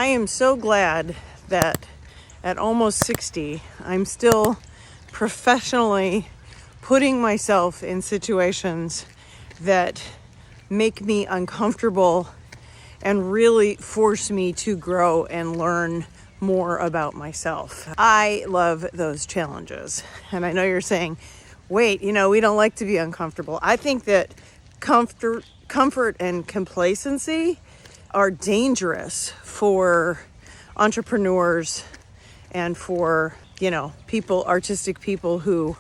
I am so glad that at almost 60, I'm still professionally putting myself in situations that make me uncomfortable and really force me to grow and learn more about myself. I love those challenges. And I know you're saying, wait, we don't like to be uncomfortable. I think that comfort and complacency are dangerous for entrepreneurs and for, artistic people who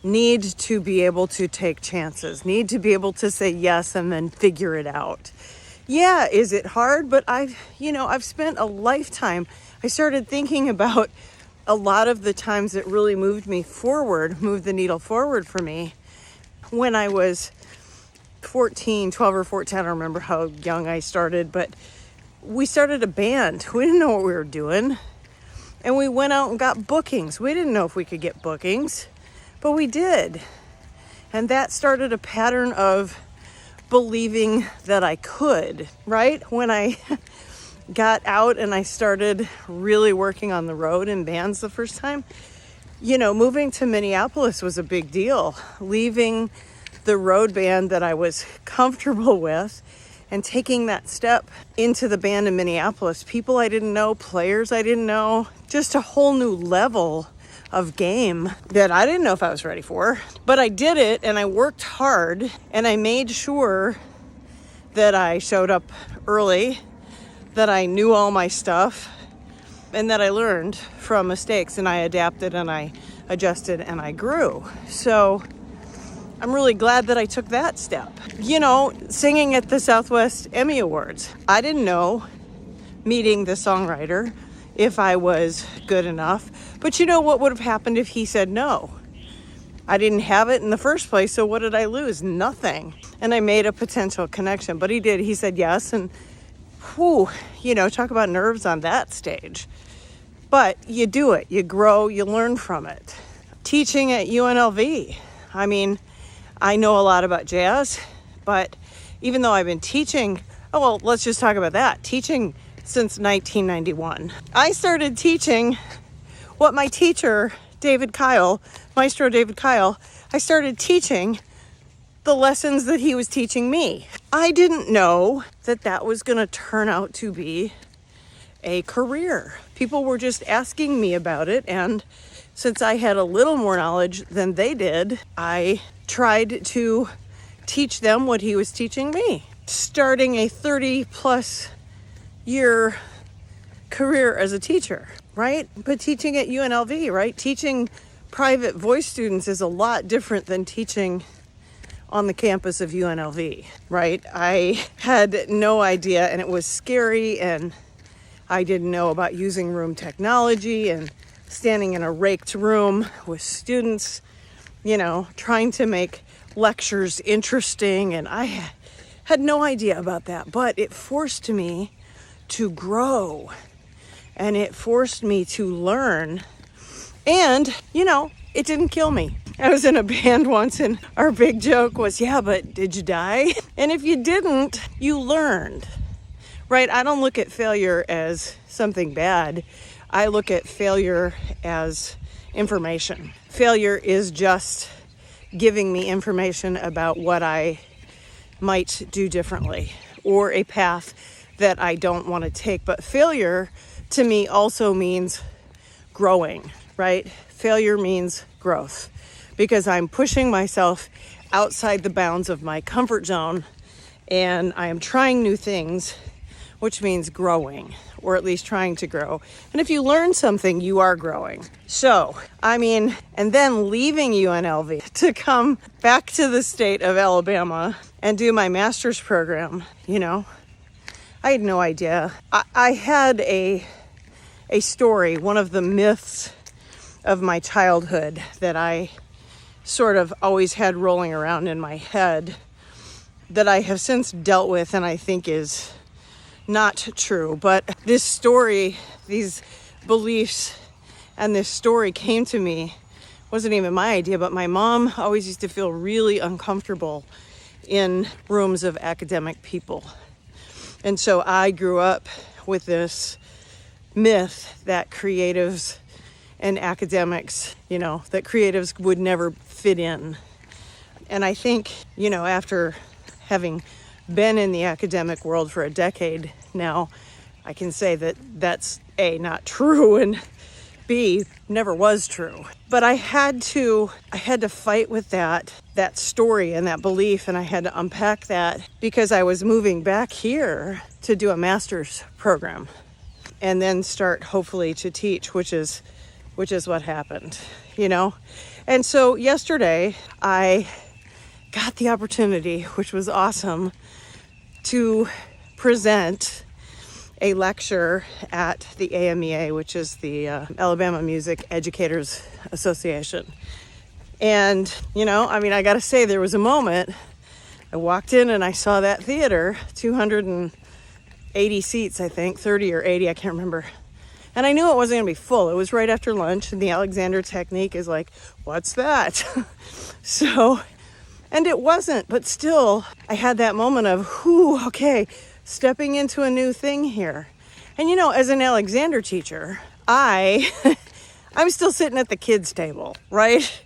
need to be able to take chances, need to be able to say yes and then figure it out. Yeah, is it hard? But I've spent a lifetime. I started thinking about a lot of the times that really moved the needle forward for me when I was 12 or 14. I don't remember how young I started, but we started a band. We didn't know what we were doing. And we went out and got bookings. We didn't know if we could get bookings, but we did. And that started a pattern of believing that I could, right? When I got out and I started really working on the road in bands the first time, moving to Minneapolis was a big deal. Leaving the road band that I was comfortable with and taking that step into the band in Minneapolis, people I didn't know, players I didn't know, just a whole new level of game that I didn't know if I was ready for. But I did it, and I worked hard, and I made sure that I showed up early, that I knew all my stuff, and that I learned from mistakes, and I adapted, and I adjusted, and I grew. So I'm really glad that I took that step. Singing at the Southwest Emmy Awards, I didn't know, meeting the songwriter, if I was good enough. But what would have happened if he said no? I didn't have it in the first place, so what did I lose? Nothing. And I made a potential connection, but he did. He said yes, and talk about nerves on that stage. But you do it, you grow, you learn from it. Teaching at UNLV, I know a lot about jazz, but even though I've been teaching, let's just talk about that. Teaching since 1991. I started teaching what my teacher, Maestro David Kyle, I started teaching the lessons that he was teaching me. I didn't know that was going to turn out to be a career. People were just asking me about it, and since I had a little more knowledge than they did, I tried to teach them what he was teaching me. Starting a 30-plus year career as a teacher, right? But teaching at UNLV, right? Teaching private voice students is a lot different than teaching on the campus of UNLV, right? I had no idea, and it was scary, and I didn't know about using room technology and standing in a raked room with students, trying to make lectures interesting, and I had no idea about that, but it forced me to grow, and it forced me to learn, and it didn't kill me. I was in a band once, and our big joke was, yeah, but did you die? And if you didn't, you learned, right? I don't look at failure as something bad. I look at failure as information. Failure is just giving me information about what I might do differently, or a path that I don't want to take. But failure to me also means growing, right? Failure means growth, because I'm pushing myself outside the bounds of my comfort zone, and I am trying new things, which means growing, or at least trying to grow. And if you learn something, you are growing. So, and then leaving UNLV to come back to the state of Alabama and do my master's program, I had no idea. I had a story, one of the myths of my childhood that I sort of always had rolling around in my head that I have since dealt with, and I think is not true. But this story, these beliefs, and this story came to me, wasn't even my idea, but my mom always used to feel really uncomfortable in rooms of academic people. And so I grew up with this myth that creatives and academics, that creatives would never fit in. And I think, after having been in the academic world for a decade now, I can say that that's A, not true, and B, never was true. But I had to fight with that story and that belief, and I had to unpack that because I was moving back here to do a master's program and then start hopefully to teach, which is what happened, And so yesterday I got the opportunity, which was awesome, to present a lecture at the AMEA, which is the Alabama Music Educators Association. And, I got to say, there was a moment I walked in and I saw that theater, 280 seats, I think, 30 or 80, I can't remember. And I knew it wasn't going to be full. It was right after lunch, and the Alexander technique is like, what's that? And it wasn't, but still, I had that moment of, okay, stepping into a new thing here. And as an Alexander teacher, I'm still sitting at the kids' table, right?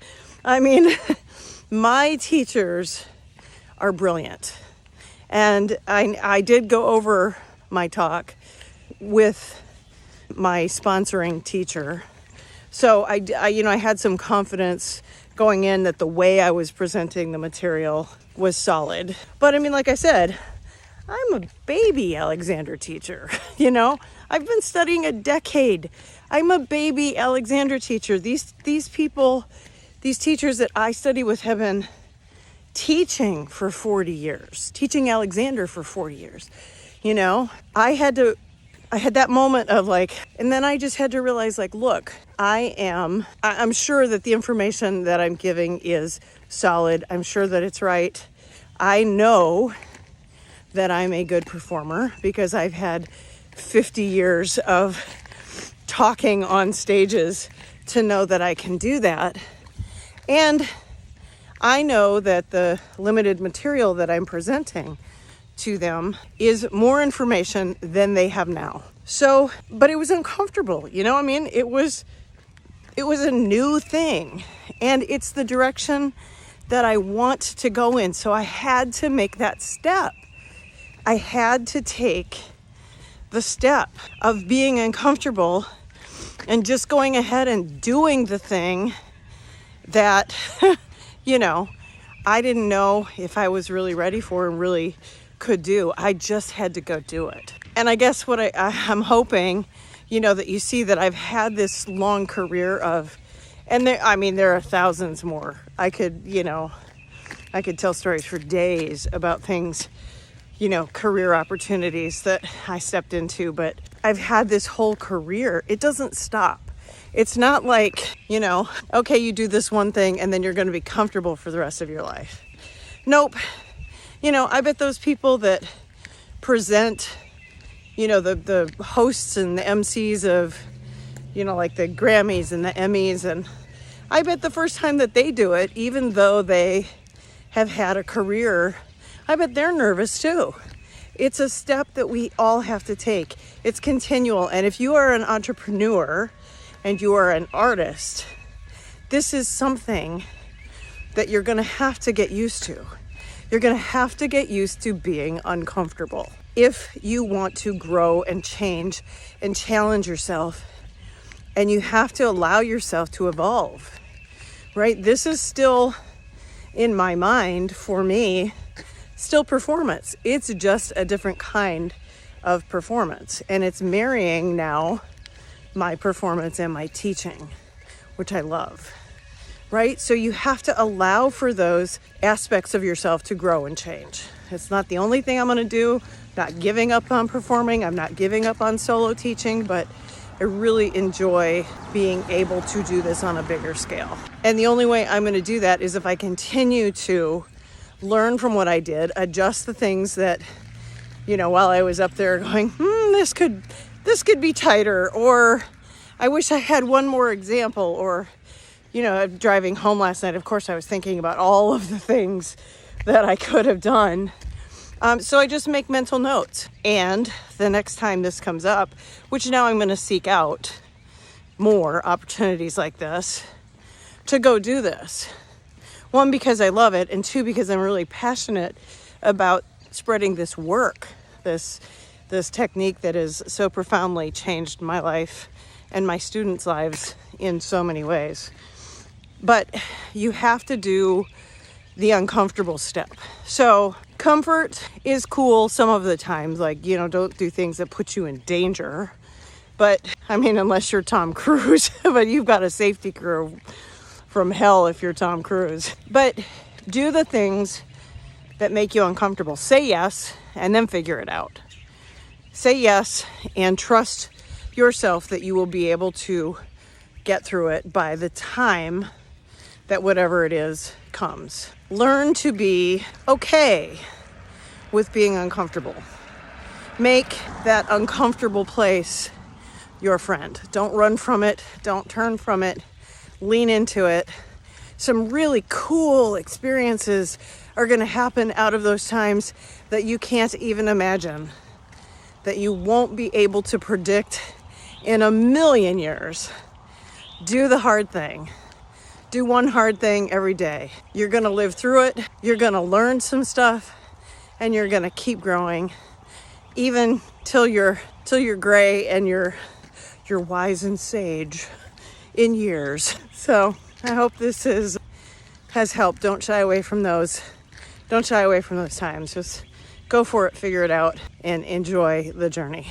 My teachers are brilliant. And I did go over my talk with my sponsoring teacher. So I had some confidence going in that the way I was presenting the material was solid. But like I said, I'm a baby Alexander teacher, I've been studying a decade. I'm a baby Alexander teacher. These teachers that I study with have been teaching for 40 years, teaching Alexander for 40 years. I had that moment of and then I just had to realize look, I'm sure that the information that I'm giving is solid. I'm sure that it's right. I know that I'm a good performer because I've had 50 years of talking on stages to know that I can do that. And I know that the limited material that I'm presenting to them is more information than they have now. So, but it was uncomfortable, it was a new thing, and it's the direction that I want to go in. So I had to make that step. I had to take the step of being uncomfortable and just going ahead and doing the thing that, I didn't know if I was really ready for and really could do. I just had to go do it. And I guess what I'm hoping, that you see that I've had this long career of, and there are thousands more. I could tell stories for days about things, career opportunities that I stepped into, but I've had this whole career. It doesn't stop. It's not like, okay, you do this one thing and then you're going to be comfortable for the rest of your life. Nope. I bet those people that present, the hosts and the MCs of, the Grammys and the Emmys, and I bet the first time that they do it, even though they have had a career, I bet they're nervous too. It's a step that we all have to take. It's continual. And if you are an entrepreneur and you are an artist, this is something that you're going to have to get used to. You're going to have to get used to being uncomfortable if you want to grow and change and challenge yourself. And you have to allow yourself to evolve, right? This is still, in my mind, for me, still performance. It's just a different kind of performance. And it's marrying now my performance and my teaching, which I love, right? So you have to allow for those aspects of yourself to grow and change. It's not the only thing I'm going to do. Not giving up on performing. I'm not giving up on solo teaching, but I really enjoy being able to do this on a bigger scale. And the only way I'm going to do that is if I continue to learn from what I did, adjust the things that, while I was up there going, this could be tighter, or I wish I had one more example, or, driving home last night, of course, I was thinking about all of the things that I could have done. So I just make mental notes. And the next time this comes up, which now I'm going to seek out more opportunities like this to go do this. One, because I love it, and two, because I'm really passionate about spreading this work, this technique that has so profoundly changed my life and my students' lives in so many ways. But you have to do the uncomfortable step. So comfort is cool some of the times, like, don't do things that put you in danger. But I mean, unless you're Tom Cruise, but you've got a safety crew from hell if you're Tom Cruise. But do the things that make you uncomfortable. Say yes, and then figure it out. Say yes and trust yourself that you will be able to get through it by the time that whatever it is comes. Learn to be okay with being uncomfortable. Make that uncomfortable place your friend. Don't run from it. Don't turn from it. Lean into it. Some really cool experiences are going to happen out of those times that you can't even imagine, that you won't be able to predict in a million years. Do the hard thing. Do one hard thing every day. You're going to live through it. You're going to learn some stuff, and you're going to keep growing, even till you're gray and you're wise and sage in years. So I hope this has helped. Don't shy away from those. Don't shy away from those times. Just go for it, figure it out, and enjoy the journey.